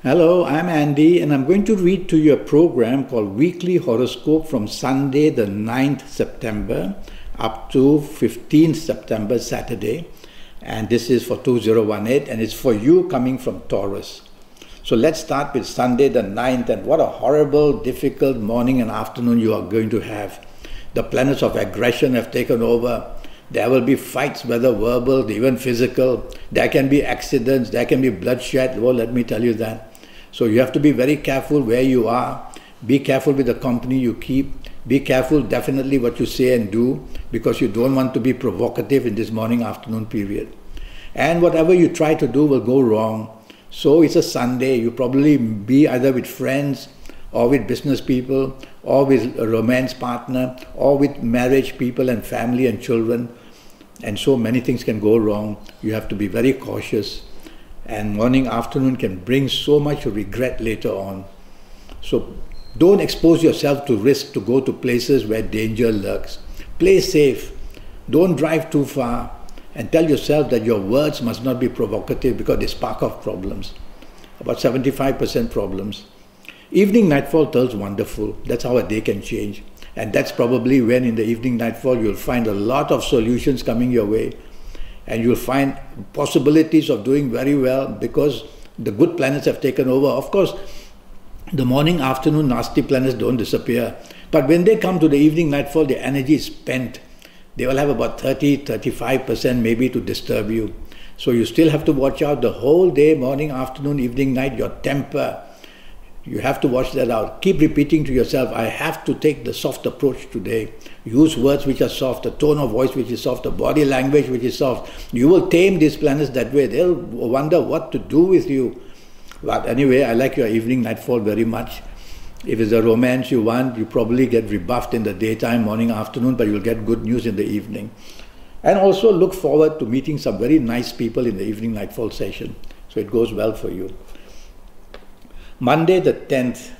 Hello, I'm Andy and I'm going to read to you a program called Weekly Horoscope from Sunday the 9th September up to 15th September, Saturday. And this is for 2018 and it's for you coming from Taurus. So let's start with Sunday the 9th, and what a horrible, difficult morning and afternoon you are going to have. The planets of aggression have taken over. There will be fights, whether verbal, even physical. There can be accidents, there can be bloodshed. Well, let me tell you that. So you have to be very careful where you are. Be careful with the company you keep. Be careful definitely what you say and do, because you don't want to be provocative in this morning afternoon period. And whatever you try to do will go wrong. So it's a Sunday. You probably be either with friends or with business people or with a romance partner or with marriage people and family and children. And so many things can go wrong. You have to be very cautious. And morning, afternoon can bring so much regret later on. So don't expose yourself to risk to go to places where danger lurks. Play safe. Don't drive too far. And tell yourself that your words must not be provocative because they spark off problems. About 75% problems. Evening nightfall tells wonderful. That's how a day can change. And that's probably when in the evening nightfall you'll find a lot of solutions coming your way. And you'll find possibilities of doing very well because the good planets have taken over. Of course, the morning, afternoon, nasty planets don't disappear. But when they come to the evening nightfall, the energy is spent. They will have about 30-35% maybe to disturb you. So you still have to watch out the whole day, morning, afternoon, evening, night, your temper. You have to watch that out. Keep repeating to yourself, I have to take the soft approach today. Use words which are soft, a tone of voice which is soft, a body language which is soft. You will tame these planets that way. They'll wonder what to do with you. But anyway, I like your evening nightfall very much. If it's a romance you want, you probably get rebuffed in the daytime, morning, afternoon, but you'll get good news in the evening. And also look forward to meeting some very nice people in the evening nightfall session. So it goes well for you. Monday the 10th,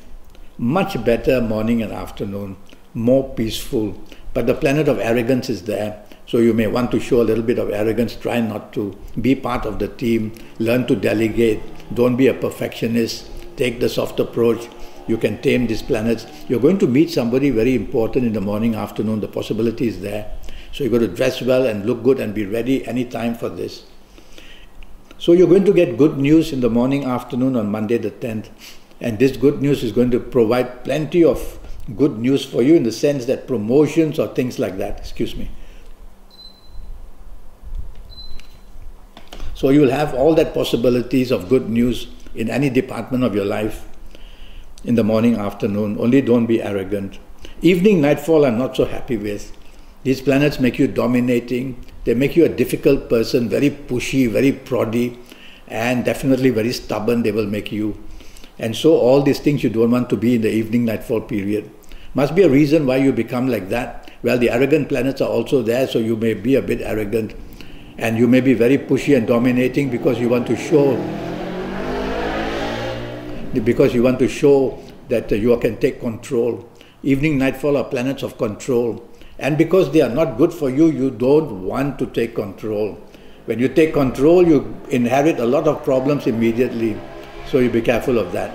much better morning and afternoon, more peaceful. But the planet of arrogance is there. So you may want to show a little bit of arrogance. Try not to. Be part of the team. Learn to delegate. Don't be a perfectionist. Take the soft approach. You can tame these planets. You're going to meet somebody very important in the morning, afternoon. The possibility is there. So you've got to dress well and look good and be ready anytime for this. So you're going to get good news in the morning, afternoon on Monday the 10th. And this good news is going to provide plenty of good news for you in the sense that promotions or things like that. So you will have all that possibilities of good news in any department of your life in the morning, afternoon. Only don't be arrogant. Evening, nightfall I'm not so happy with. These planets make you dominating. They make you a difficult person, very pushy, very proddy, and definitely very stubborn they will make you. And so all these things you don't want to be in the evening nightfall period. Must be a reason why you become like that. Well, the arrogant planets are also there, so you may be a bit arrogant. And you may be very pushy and dominating because you want to show that you can take control. Evening nightfall are planets of control. And because they are not good for you, you don't want to take control. When you take control, you inherit a lot of problems immediately. So you be careful of that.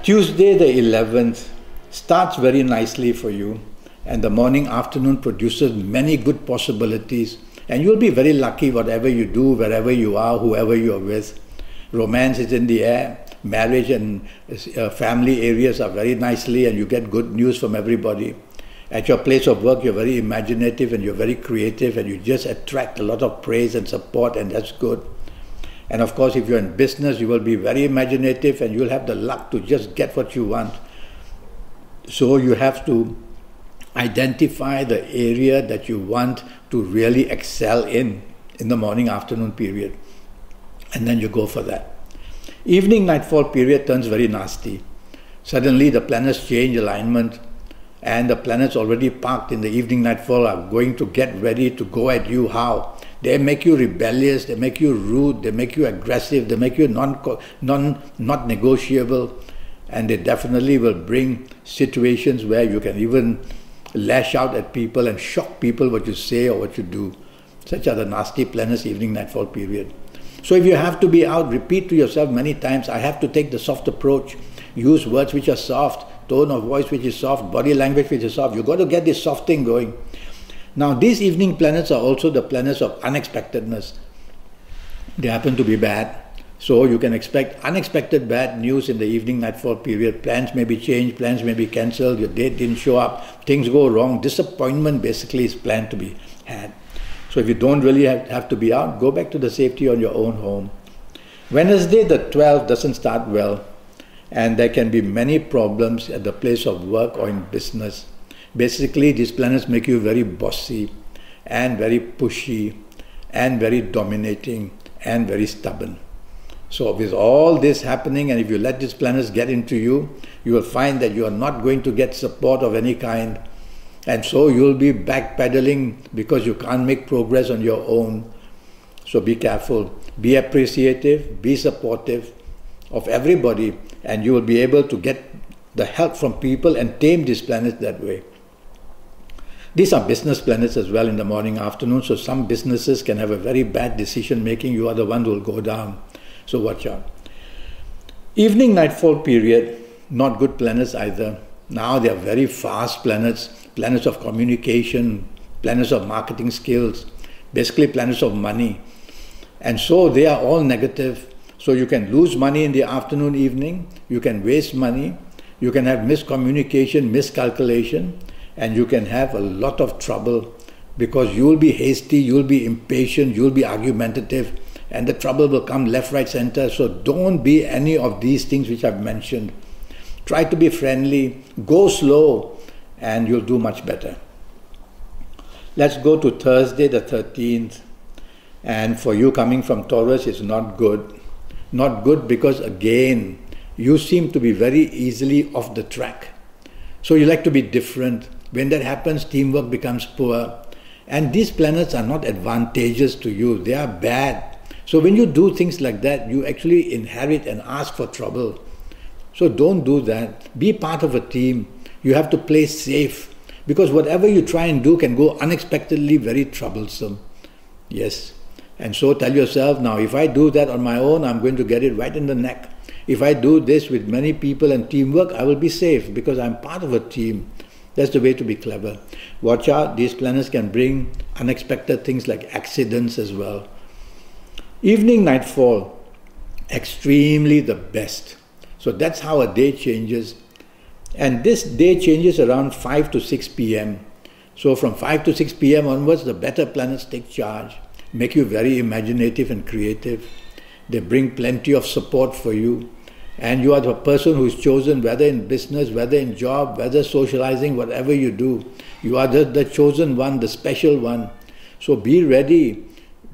Tuesday the 11th starts very nicely for you. And the morning, afternoon produces many good possibilities. And you'll be very lucky whatever you do, wherever you are, whoever you are with. Romance is in the air. Marriage and family areas are very nicely, and you get good news from everybody. At your place of work, you're very imaginative and you're very creative, and you just attract a lot of praise and support, and that's good. And of course, if you're in business, you will be very imaginative and you'll have the luck to just get what you want. So you have to identify the area that you want to really excel in the morning, afternoon period. And then you go for that. Evening nightfall period turns very nasty. Suddenly the planets change alignment, and the planets already parked in the evening nightfall are going to get ready to go at you. How? They make you rebellious, they make you rude, they make you aggressive, they make you not negotiable, and they definitely will bring situations where you can even lash out at people and shock people what you say or what you do. Such are the nasty planets evening nightfall period. So if you have to be out, repeat to yourself many times, I have to take the soft approach. Use words which are soft, tone of voice which is soft, body language which is soft. You've got to get this soft thing going. Now these evening planets are also the planets of unexpectedness. They happen to be bad. So you can expect unexpected bad news in the evening nightfall period. Plans may be changed, plans may be cancelled, your date didn't show up, things go wrong. Disappointment basically is planned to be had. So if you don't really have to be out, go back to the safety on your own home. Wednesday the 12th doesn't start well, and there can be many problems at the place of work or in business. Basically, these planets make you very bossy and very pushy and very dominating and very stubborn. So with all this happening, and if you let these planets get into you, you will find that you are not going to get support of any kind. And so you'll be backpedaling because you can't make progress on your own. So be careful, be appreciative, be supportive of everybody, and you will be able to get the help from people and tame these planets that way. These are business planets as well in the morning, afternoon, so some businesses can have a very bad decision making. You are the one who will go down. So watch out. Evening nightfall period, not good planets either. Now they are very fast planets, planets of communication, planets of marketing skills, basically planets of money. And so they are all negative. So you can lose money in the afternoon, evening, you can waste money, you can have miscommunication, miscalculation, and you can have a lot of trouble because you will be hasty, you will be impatient, you will be argumentative, and the trouble will come left, right, center. So don't be any of these things which I've mentioned. Try to be friendly, go slow, and you'll do much better. Let's go to Thursday the 13th. And for you coming from Taurus, it's not good. Not good because again, you seem to be very easily off the track. So you like to be different. When that happens, teamwork becomes poor. And these planets are not advantageous to you. They are bad. So when you do things like that, you actually inherit and ask for trouble. So don't do that. Be part of a team. You have to play safe. Because whatever you try and do can go unexpectedly very troublesome. Yes. And so tell yourself, now if I do that on my own, I'm going to get it right in the neck. If I do this with many people and teamwork, I will be safe because I'm part of a team. That's the way to be clever. Watch out, these planets can bring unexpected things like accidents as well. Evening nightfall, extremely the best. So that's how a day changes. And this day changes around 5 to 6 p.m. So from 5 to 6 p.m. onwards, the better planets take charge, make you very imaginative and creative. They bring plenty of support for you. And you are the person who is chosen, whether in business, whether in job, whether socializing, whatever you do. You are the chosen one, the special one. So be ready,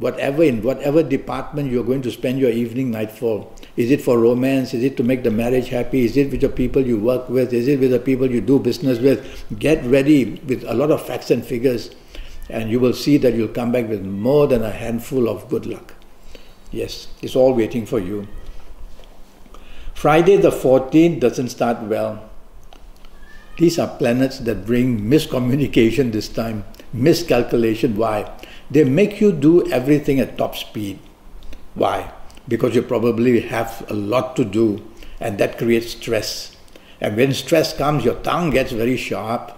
in whatever department you're going to spend your evening nightfall. Is it for romance? Is it to make the marriage happy? Is it with the people you work with? Is it with the people you do business with? Get ready with a lot of facts and figures, and you will see that you'll come back with more than a handful of good luck. Yes, it's all waiting for you. Friday the 14th doesn't start well. These are planets that bring miscommunication this time, miscalculation. Why? They make you do everything at top speed. Why? Because you probably have a lot to do, and that creates stress. And when stress comes, your tongue gets very sharp.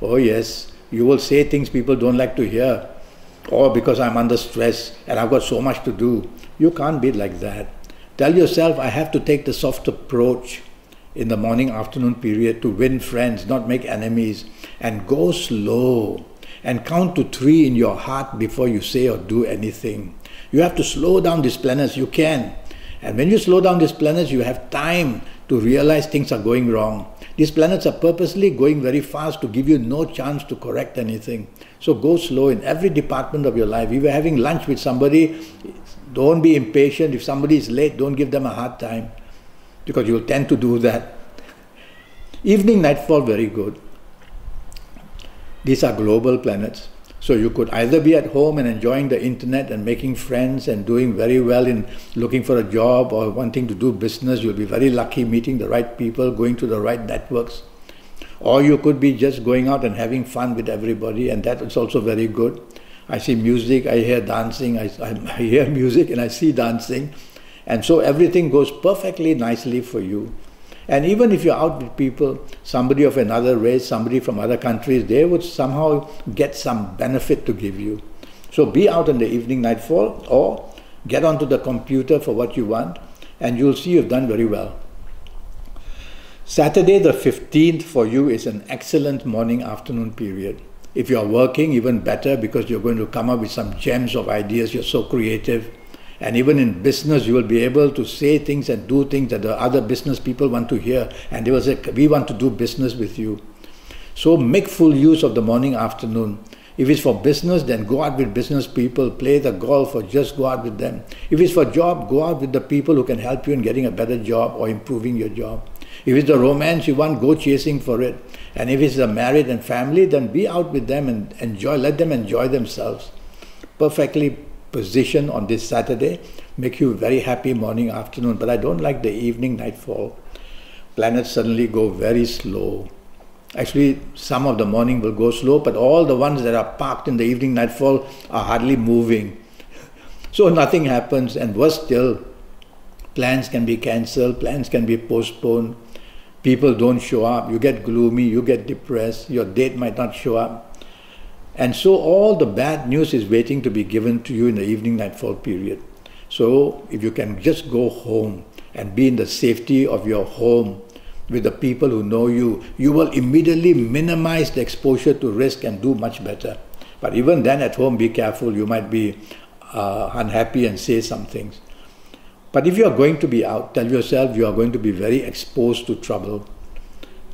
Oh yes, you will say things people don't like to hear. Or because I'm under stress and I've got so much to do. You can't be like that. Tell yourself, I have to take the soft approach in the morning afternoon period to win friends, not make enemies, and go slow and count to 3 in your heart before you say or do anything. You have to slow down these planets. You can. And when you slow down these planets, you have time to realize things are going wrong. These planets are purposely going very fast to give you no chance to correct anything. So go slow in every department of your life. If you're having lunch with somebody, don't be impatient. If somebody is late, don't give them a hard time, because you'll tend to do that. Evening nightfall, very good. These are global planets. So you could either be at home and enjoying the internet and making friends and doing very well in looking for a job or wanting to do business. You'll be very lucky meeting the right people, going to the right networks. Or you could be just going out and having fun with everybody, and that is also very good. I see music, I hear dancing, I hear music and I see dancing. And so everything goes perfectly nicely for you. And even if you're out with people, somebody of another race, somebody from other countries, they would somehow get some benefit to give you. So be out in the evening nightfall or get onto the computer for what you want and you'll see you've done very well. Saturday the 15th for you is an excellent morning-afternoon period. If you're working, even better because you're going to come up with some gems of ideas. You're so creative. And even in business, you will be able to say things and do things that the other business people want to hear. And they will say, we want to do business with you. So make full use of the morning, afternoon. If it's for business, then go out with business people, play the golf or just go out with them. If it's for job, go out with the people who can help you in getting a better job or improving your job. If it's the romance you want, go chasing for it. And if it's the married and family, then be out with them and enjoy, let them enjoy themselves. Perfectly positioned on this Saturday, make you very happy morning, afternoon. But I don't like the evening, nightfall. Planets suddenly go very slow. Actually, some of the morning will go slow, but all the ones that are parked in the evening, nightfall are hardly moving. So nothing happens, and worse still, plans can be cancelled, plans can be postponed, people don't show up, you get gloomy, you get depressed, your date might not show up. And so all the bad news is waiting to be given to you in the evening nightfall period. So if you can just go home and be in the safety of your home with the people who know you, you will immediately minimize the exposure to risk and do much better. But even then at home, be careful, you might be unhappy and say some things. But if you are going to be out, tell yourself you are going to be very exposed to trouble.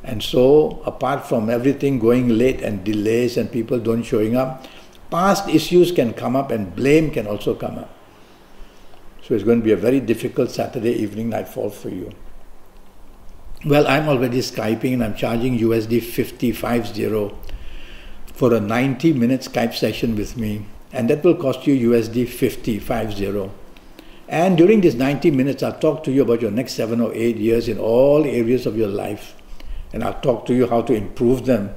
And so, apart from everything going late and delays and people don't showing up, past issues can come up and blame can also come up. So it's going to be a very difficult Saturday evening nightfall for you. Well, I'm already Skyping and I'm charging USD 50 for a 90-minute Skype session with me. And that will cost you USD 50. And during these 90 minutes, I'll talk to you about your next 7 or 8 years in all areas of your life. And I'll talk to you how to improve them,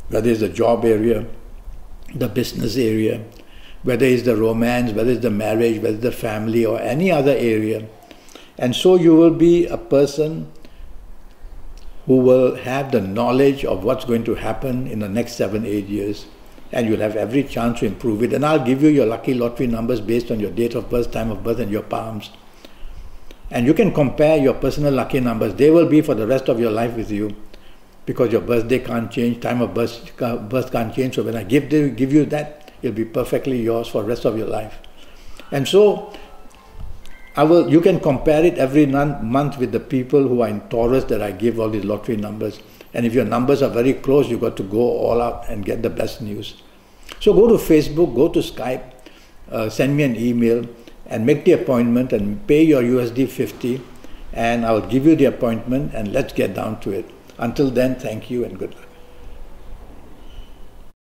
whether it's the job area, the business area, whether it's the romance, whether it's the marriage, whether it's the family or any other area. And so you will be a person who will have the knowledge of what's going to happen in the next 7, 8 years. And you'll have every chance to improve it. And I'll give you your lucky lottery numbers based on your date of birth, time of birth and your palms. And you can compare your personal lucky numbers. They will be for the rest of your life with you. Because your birthday can't change, time of birth can't change. So when I give you that, it'll be perfectly yours for the rest of your life. And so, you can compare it every month with the people who are in Taurus that I give all these lottery numbers. And if your numbers are very close, you've got to go all out and get the best news. So go to Facebook, go to Skype, send me an email and make the appointment and pay your USD 50 and I'll give you the appointment and let's get down to it. Until then, thank you and good luck.